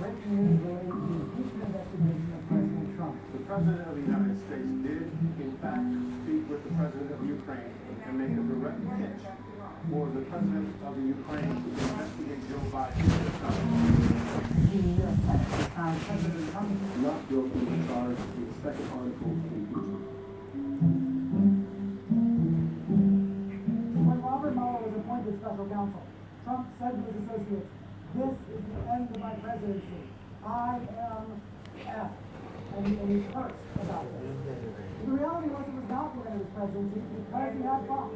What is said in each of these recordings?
breaking news related to the impeachment investigation of President Trump. The President of the United States did, in fact, speak with the President of Ukraine and make a direct pitch for the President of the Ukraine to investigate Joe Biden. President Trump Not guilty of charge of the second article of impeachment. When Robert Mueller was appointed special counsel, Trump said to his associates, "This is the end of my presidency. I am F." And he cursed about it. The reality was it was not the end of his presidency because he had Fox.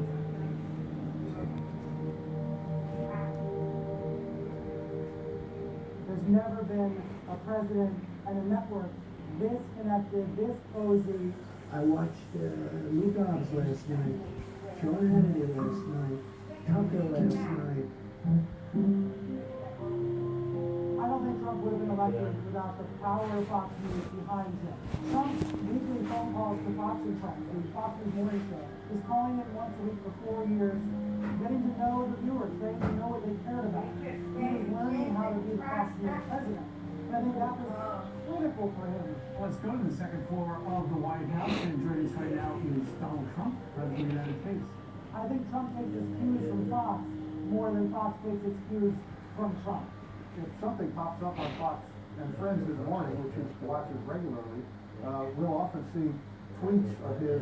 There's never been a president and a network this connected, this cozy. I watched Luke Dobbs last night, Sean Hannity last night, Tucker last night. I don't think Trump would have been elected without the power of Fox News behind him. Trump's weekly phone calls to Fox and Friends, the Fox News morning show, is calling it once a week for 4 years, getting to know the viewers, getting to know what they cared about. He was learning how to be the Fox News president. And I think that was critical for him. Let's go to the second floor of the White House, and joining us right now is Donald Trump, President of the United States. I think Trump takes his cues from Fox more than Fox takes its cues from Trump. If something pops up on Fox and Friends in the morning, which he watches regularly, we'll often see tweets of his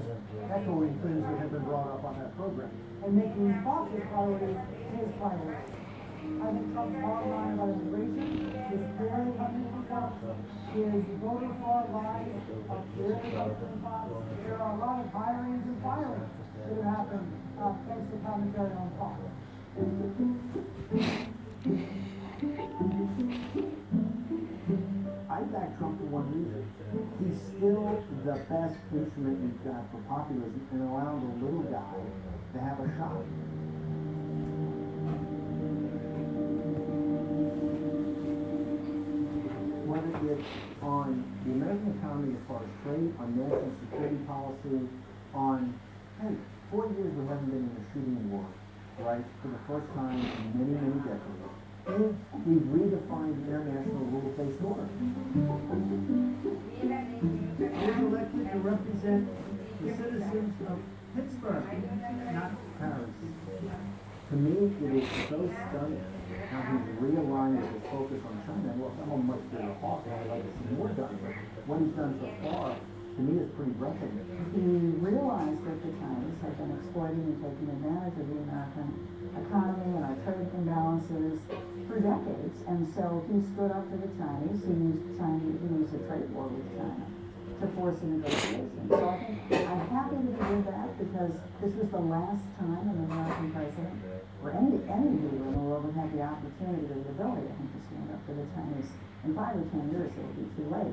echoing things that have been brought up on that program. And making Fox's priorities his priorities. I think Trump's bottom line about immigration is clearly coming from Fox. His voter fraud lies are clearly coming from Fox. There are a lot of hirings and firings that have happened thanks to commentary on Fox. I back Trump for one reason. He's still the best instrument we've got for populism and allowing the little guy to have a shot. Whether it's on the American economy as far as trade, on national security policy, on, hey, 4 years we haven't been in a shooting war, right, for the first time in many, many decades. And we've redefined international rules-based order. I was elected to represent the citizens of Pittsburgh, not Paris. To me, it is so stunning how he's realigned his focus on China. Well, I'm a much bigger hawk, and I'd like to see more done. But what he's done so far, to me, is pretty breathtaking. He realized that the Chinese had been exploiting and taking advantage of the American economy and our trade imbalances for decades, and so he stood up to the Chinese. He used a trade war with China to force a negotiation. So I think I'm happy that he did that because this was the last time an American president or any leader in the world would have the opportunity or the ability, I think, to stand up to the Chinese. In 5 or 10 years, it will be too late.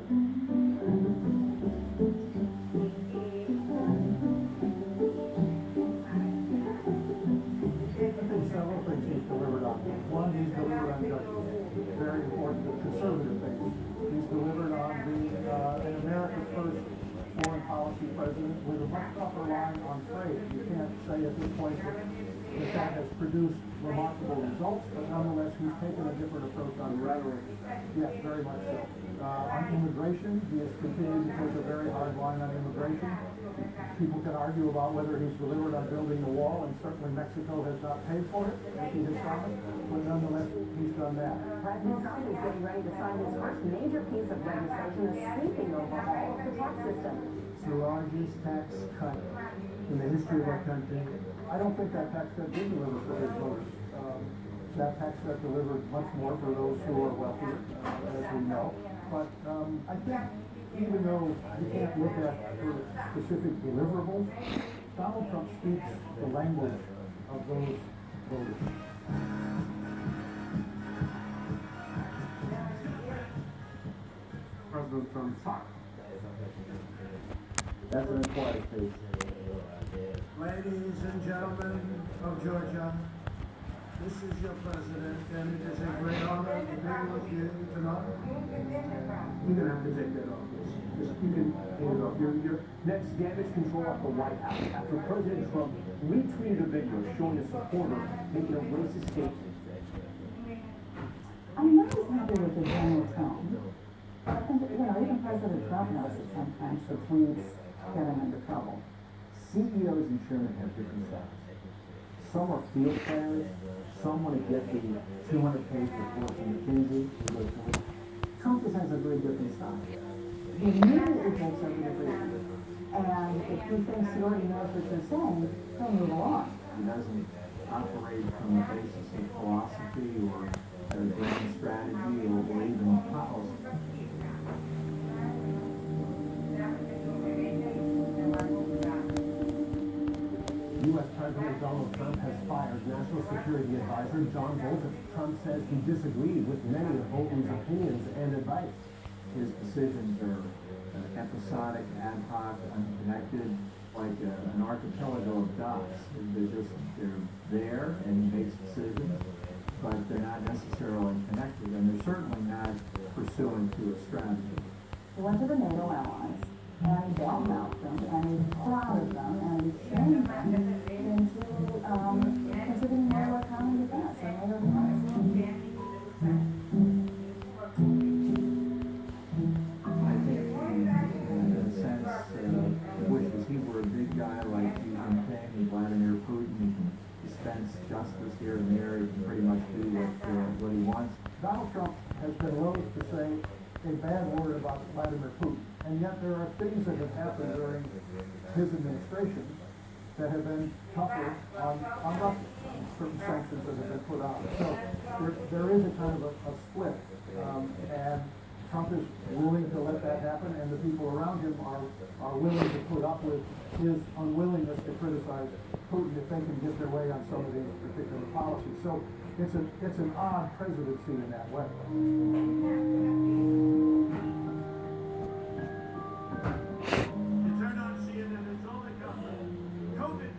Several things he's delivered on. One, he's delivered on justice. Very important, the conservative things. He's delivered on an America First foreign policy president with a much tougher line on trade. You can't say at this point that has produced remarkable results, but nonetheless he's taken a different approach on rhetoric. Yes, very much so. On immigration, he has continued to take a very hard line on immigration. People can argue about whether he's delivered on building the wall, and certainly Mexico has not paid for it, as he has promised, but nonetheless, he's done that. President Trump is getting ready to sign his first major piece of legislation, a sweeping overhaul of the tax system. It's the largest tax cut in the history of our country. I don't think that tax cut did deliver for his voters. That tax cut delivered much more for those who are wealthier, as we know. But I think even though you can't look at sort of specific deliverables, Donald Trump speaks the language of those voters. President Trump's talk. That's an acquired taste. Ladies and gentlemen of Georgia, this is your president, and it is a great honor to be with you tonight. You're gonna have to take that off. You can take it off. You're Next, damage control at the White House after President Trump retweeted a video showing a supporter making a racist statement. I'm not as happy happy with the general tone. I think, even President Trump knows that sometimes the tweets get him into trouble. CEOs and chairmen have different styles. Some are field players, some want to get the 200-page report from McKinsey. Trump just has a very different style. He immediately takes over the brief, and if he thinks he already knows what you're saying, he'll move along. He doesn't operate from the basis of philosophy or a grand strategy or believe in policy. U.S. President Donald Trump has fired National Security Advisor John Bolton. Trump says he disagreed with many of Bolton's opinions and advice. His decisions are episodic, ad hoc, unconnected, like an archipelago of dots. They're there, and he makes decisions, but they're not necessarily connected, and they're certainly not pursuant to a strategy. He went to the NATO allies, and he badmouthed them, and he prodded them, and he shamed them into contributing more to our common defense and NATO defense. I think in a sense, wishes he were a big guy like Xi Jinping and Vladimir Putin. He can dispense justice here and there. He can pretty much do what he wants. Donald Trump has been loath to say a bad word about Vladimir Putin, and yet there are things that have happened during his administration that have been tougher on Russia, certain sanctions that have been put on. So there is a kind of a split, and Trump is willing to let that happen, and the people around him are willing to put up with his unwillingness to criticize Putin if they can get their way on some of these particular policies. So it's an odd presidency in that way. You turn on CNN, it's all they come with. COVID,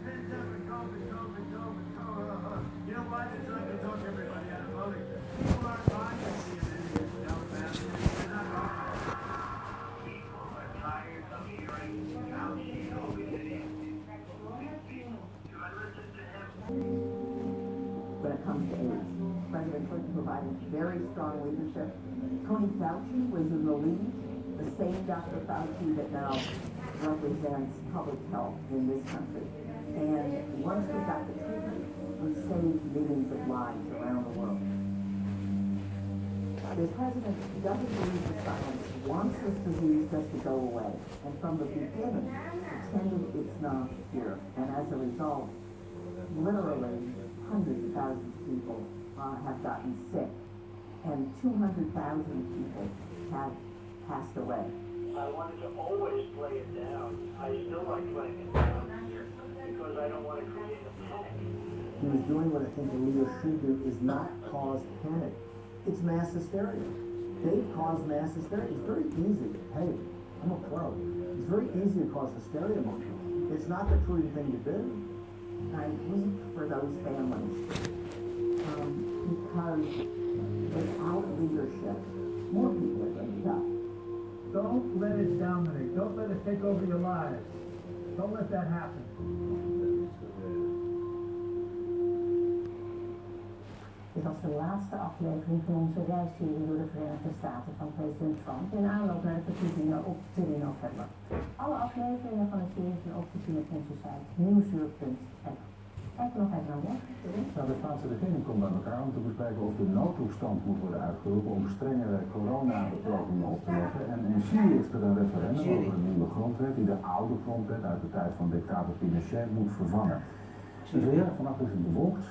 pandemic, COVID. You know why they're trying to talk everybody out of voting? People aren't buying CNN without masks. They're not buying it. People are tired of hearing how she's always idiots. Do I listen to him? When it comes to AIDS, President Clinton provided very strong leadership. Tony Fauci was in the lead, the same Dr. Fauci that now represents public health in this country. And once we got the treatment, we saved millions of lives around the world. The president doesn't believe the science, wants this disease just to go away, and from the beginning pretended it's not here. And as a result, literally hundreds of thousands of people have gotten sick, and 200,000 people have passed away. I wanted to always play it down. I still like playing it down because I don't want to create a panic. He was doing what I think the leader should do, is not cause panic. It's mass hysteria. They've caused mass hysteria. It's very easy. Hey, I'm a pro. It's very easy to cause hysteria among people. It's not the prudent thing to do. I weep for those families because without leadership, more people are going to die. Don't let it dominate. Don't let it take over your lives. Don't let that happen. Dit was de laatste aflevering van onze reisserie door de Verenigde Staten van president Trump in aanloop naar de verkiezingen op 3 november. Alle afleveringen van de serie zijn ook te zien op onze site nieuwsuur.nl. Kijk nog even naar morgen. Nou, de Spaanse regering komt bij elkaar om te bespreken of de noodtoestand moet worden uitgeroepen om strengere coronabeperkingen op te leggen. En in Syrië is er een referendum over een nieuwe grondwet die de oude grondwet uit de tijd van dictator Pinochet moet vervangen. Het weer, vannacht is het bewolkt,